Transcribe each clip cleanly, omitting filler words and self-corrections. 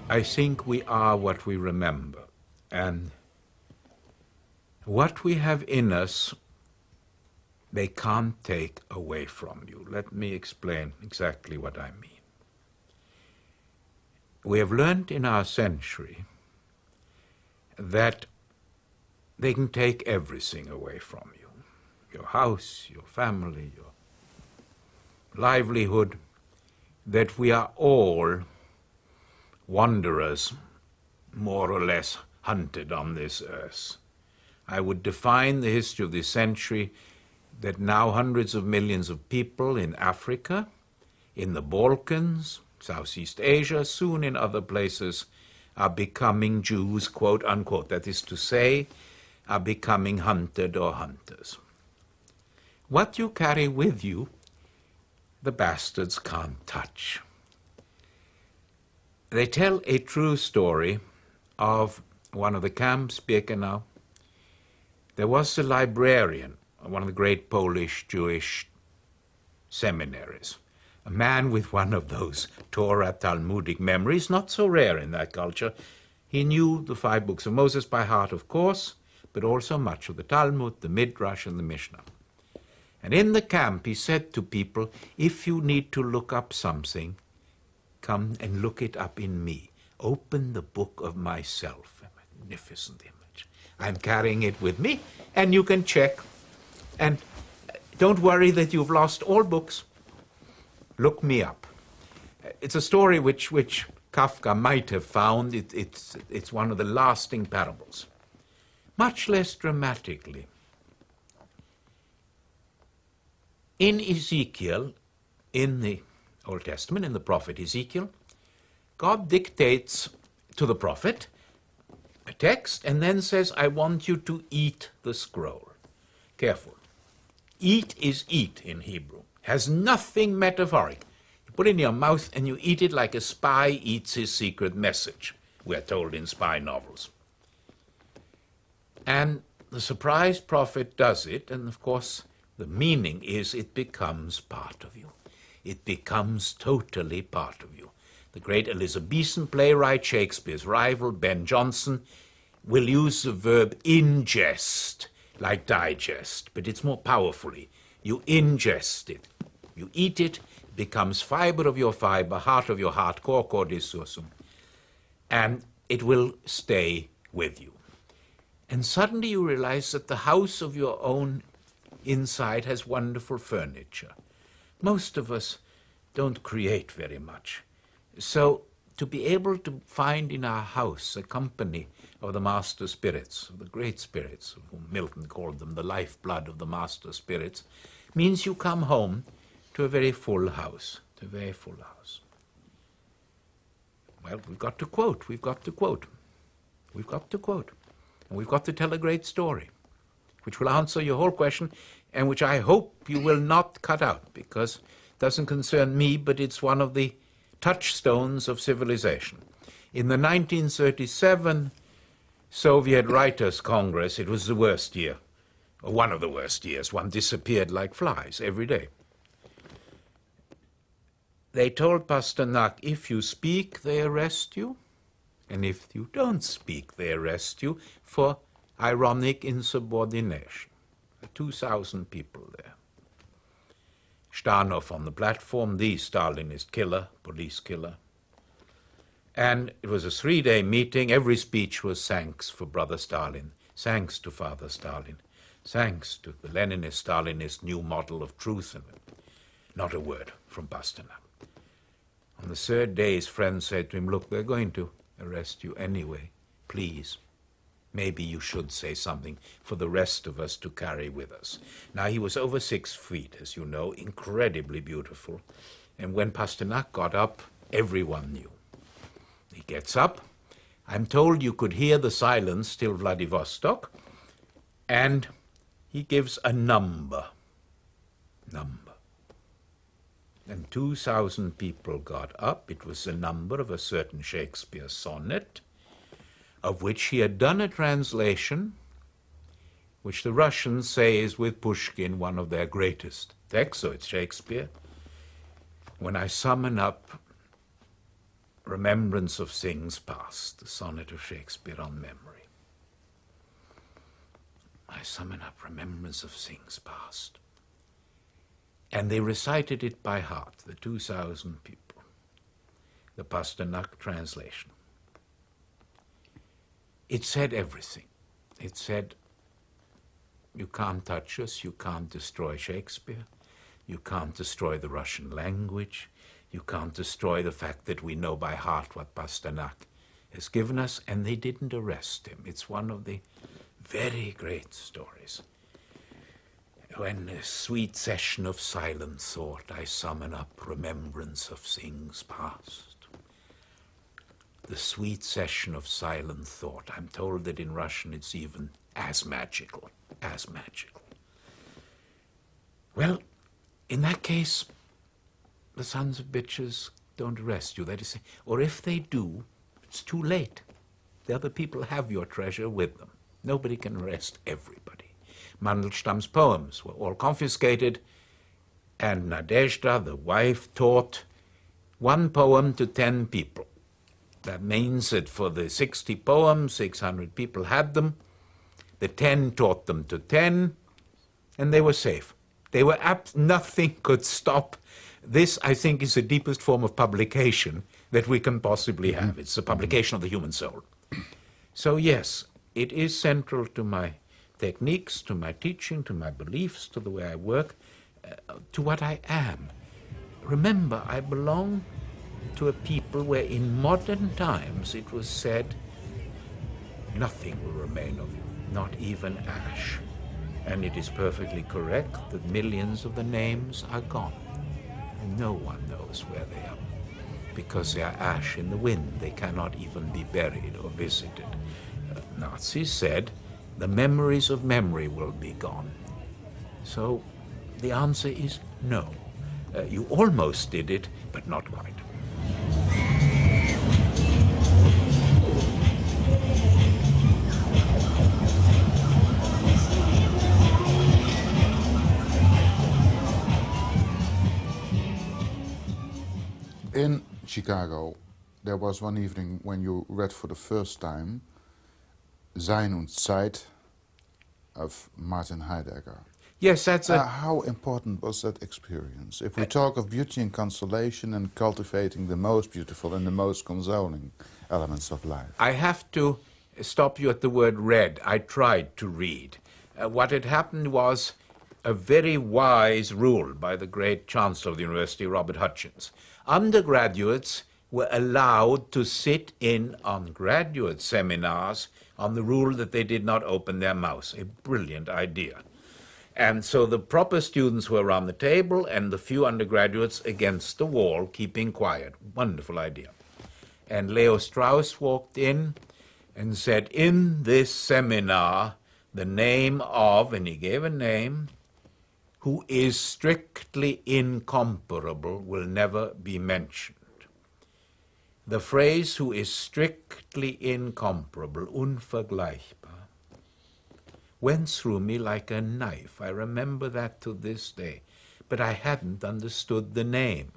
I think we are what we remember. And what we have in us, they can't take away from you. Let me explain exactly what I mean. We have learned in our century that they can take everything away from you. Your house, your family, your livelihood, that we are all wanderers, more or less hunted on this earth. I would define the history of this century that now hundreds of millions of people in Africa, in the Balkans, Southeast Asia, soon in other places, are becoming Jews, quote unquote. That is to say, are becoming hunted or hunters. What you carry with you, the bastards can't touch. They tell a true story of one of the camps, Birkenau. There was a librarian, one of the great Polish Jewish seminaries, a man with one of those Torah Talmudic memories, not so rare in that culture. He knew the 5 books of Moses by heart, of course, but also much of the Talmud, the Midrash, and the Mishnah. And in the camp he said to people, if you need to look up something, come and look it up in me. Open the book of myself. A magnificent image. I'm carrying it with me, and you can check. And don't worry that you've lost all books. Look me up. It's a story which Kafka might have found. It's one of the lasting parables. Much less dramatically. In Ezekiel, in the Old Testament, in the prophet Ezekiel, God dictates to the prophet a text and then says, I want you to eat the scroll. Careful. Eat is eat in Hebrew. Has nothing metaphoric. You put it in your mouth and you eat it like a spy eats his secret message, we're told in spy novels. And the surprised prophet does it, and of course the meaning is it becomes part of you. It becomes totally part of you. The great Elizabethan playwright, Shakespeare's rival, Ben Jonson, will use the verb ingest, like digest, but it's more powerfully. You ingest it. You eat it, it becomes fiber of your fiber, heart of your heart, cor cordis sursum, and it will stay with you. And suddenly you realize that the house of your own inside has wonderful furniture. Most of us don't create very much. So to be able to find in our house a company of the master spirits, of the great spirits, of whom Milton called them the lifeblood of the master spirits, means you come home to a very full house, to a very full house. Well, we've got to quote, we've got to quote, we've got to quote, and we've got to tell a great story, which will answer your whole question, and which I hope you will not cut out, because it doesn't concern me, but it's one of the touchstones of civilization. In the 1937 Soviet Writers' Congress, it was the worst year, or one of the worst years. One disappeared like flies every day. They told Pasternak, if you speak, they arrest you, and if you don't speak, they arrest you for ironic insubordination. 2,000 people there. Steiner on the platform, the Stalinist killer, police killer. And it was a 3-day meeting. Every speech was thanks for Brother Stalin, thanks to Father Stalin, thanks to the Leninist, Stalinist new model of truth. And not a word from Pasternak. On the 3rd day, his friend said to him, look, they're going to arrest you anyway. Please, maybe you should say something for the rest of us to carry with us. Now, he was over 6 feet, as you know, incredibly beautiful. And when Pasternak got up, everyone knew. He gets up. I'm told you could hear the silence till Vladivostok. And he gives a number. And 2,000 people got up. It was the number of a certain Shakespeare sonnet, of which he had done a translation, which the Russians say is with Pushkin one of their greatest texts, so it's Shakespeare. When I summon up Remembrance of Things Past, the sonnet of Shakespeare on memory. I summon up remembrance of things past. And they recited it by heart, the 2,000 people. The Pasternak translation. It said everything. It said, you can't touch us, you can't destroy Shakespeare, you can't destroy the Russian language, you can't destroy the fact that we know by heart what Pasternak has given us, and they didn't arrest him. It's one of the very great stories. When a sweet session of silent thought, I summon up remembrance of things past. The sweet session of silent thought. I'm told that in Russian it's even as magical, as magical. Well, in that case, the sons of bitches don't arrest you, that is, or if they do, it's too late. The other people have your treasure with them. Nobody can arrest everybody. Mandelstam's poems were all confiscated, and Nadezhda, the wife, taught one poem to 10 people. That means that for the 60 poems, 600 people had them. The 10 taught them to 10, and they were safe. They were nothing could stop. This, I think, is the deepest form of publication that we can possibly have. It's the publication of the human soul. So yes, it is central to my techniques, to my teaching, to my beliefs, to the way I work, to what I am. Remember, I belong to a people where in modern times it was said, nothing will remain of you, not even ash. And it is perfectly correct that millions of the names are gone. And no one knows where they are, because they are ash in the wind. They cannot even be buried or visited. Nazis said, the memories of memory will be gone. So the answer is no. You almost did it, but not quite. In Chicago, there was one evening when you read for the first time Sein und Zeit of Martin Heidegger. Yes, that's how important was that experience? If we talk of beauty and consolation and cultivating the most beautiful and the most consoling elements of life. I have to stop you at the word read. I tried to read. What had happened was a very wise rule by the great Chancellor of the University, Robert Hutchins. Undergraduates were allowed to sit in on graduate seminars on the rule that they did not open their mouths. A brilliant idea. And so the proper students were around the table and the few undergraduates against the wall, keeping quiet. Wonderful idea. And Leo Strauss walked in and said, in this seminar, the name of, and he gave a name, who is strictly incomparable will never be mentioned. The phrase, who is strictly incomparable, unvergleichbar, went through me like a knife. I remember that to this day. But I hadn't understood the name.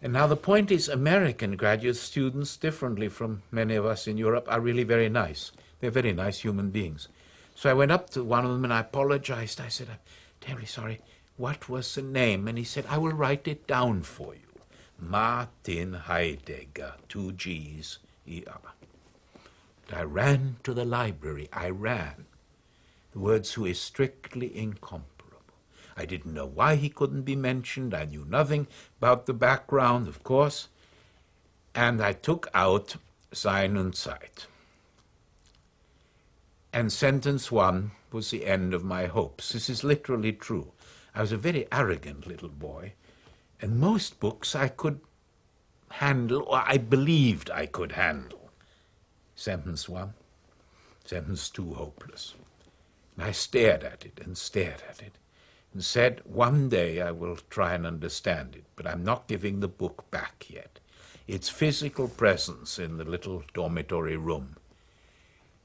And now the point is, American graduate students, differently from many of us in Europe, are really very nice. They're very nice human beings. So I went up to one of them and I apologized. I said, I'm terribly sorry. What was the name? And he said, I will write it down for you. Martin Heidegger, 2 G's, E-R. I ran to the library. I ran. The words, who is strictly incomparable. I didn't know why he couldn't be mentioned. I knew nothing about the background, of course. And I took out Sein und Zeit. And sentence 1 was the end of my hopes. This is literally true. I was a very arrogant little boy, and most books I could handle, or I believed I could handle. Sentence 1, sentence 2, hopeless. And I stared at it and stared at it and said, one day I will try and understand it, but I'm not giving the book back yet. Its physical presence in the little dormitory room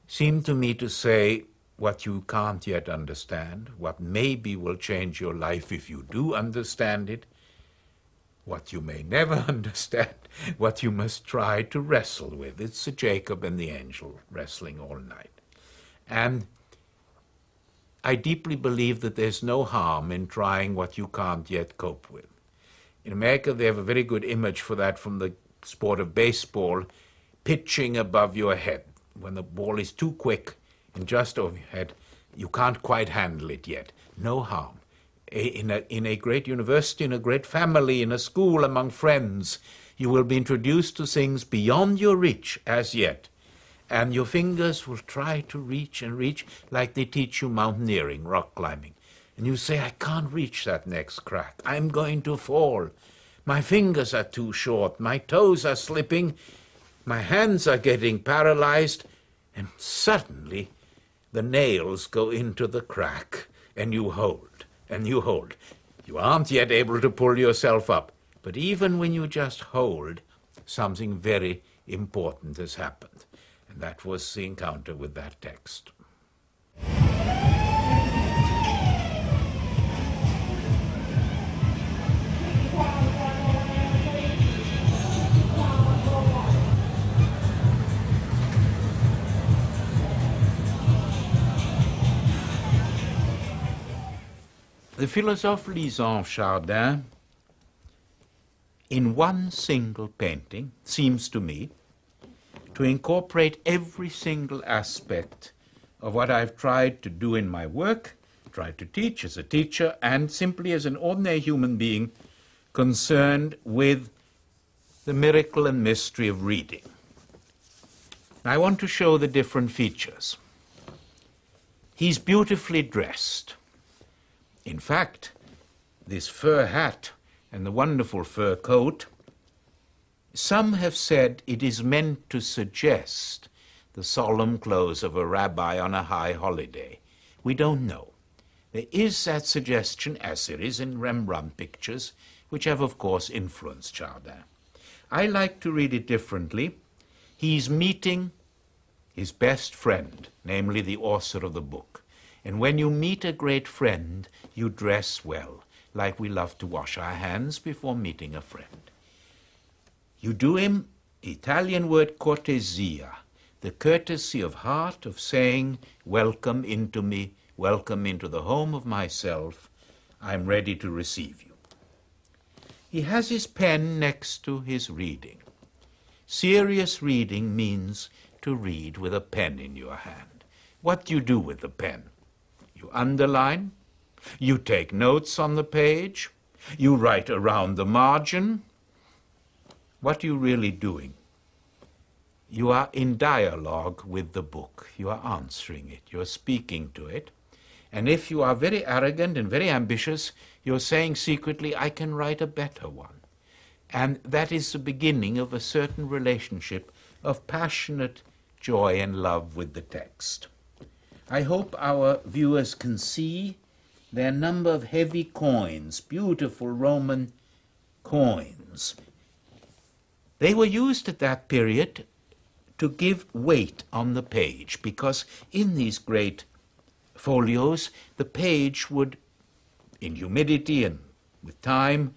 seemed to me to say, what you can't yet understand, what maybe will change your life if you do understand it, what you may never understand, what you must try to wrestle with. It's Sir Jacob and the angel wrestling all night. And I deeply believe that there's no harm in trying what you can't yet cope with. In America, they have a very good image for that from the sport of baseball, pitching above your head. When the ball is too quick and just over your head, you can't quite handle it yet. No harm. In a great university, in a great family, in a school, among friends, you will be introduced to things beyond your reach as yet. And your fingers will try to reach and reach like they teach you mountaineering, rock climbing. And you say, I can't reach that next crack. I'm going to fall. My fingers are too short. My toes are slipping. My hands are getting paralyzed. And suddenly the nails go into the crack and you hold and you hold. You aren't yet able to pull yourself up. But even when you just hold, something very important has happened. And that was the encounter with that text. The philosophe Lisan Chardin, in one single painting, seems to me to incorporate every single aspect of what I've tried to do in my work, tried to teach as a teacher, and simply as an ordinary human being concerned with the miracle and mystery of reading. I want to show the different features. He's beautifully dressed. In fact, this fur hat and the wonderful fur coat, some have said it is meant to suggest the solemn clothes of a rabbi on a high holiday. We don't know. There is that suggestion, as there is in Rembrandt pictures, which have, of course, influenced Chardin. I like to read it differently. He's meeting his best friend, namely the author of the book. And when you meet a great friend, you dress well, like we love to wash our hands before meeting a friend. You do him, Italian word cortesia, the courtesy of heart of saying, welcome into me, welcome into the home of myself, I'm ready to receive you. He has his pen next to his reading. Serious reading means to read with a pen in your hand. What do you do with the pen? You underline, you take notes on the page, you write around the margin. What are you really doing? You are in dialogue with the book. You are answering it. You are speaking to it. And if you are very arrogant and very ambitious, you're saying secretly, I can write a better one. And that is the beginning of a certain relationship of passionate joy and love with the text. I hope our viewers can see their number of heavy coins, beautiful Roman coins. They were used at that period to give weight on the page, because in these great folios, the page would, in humidity and with time,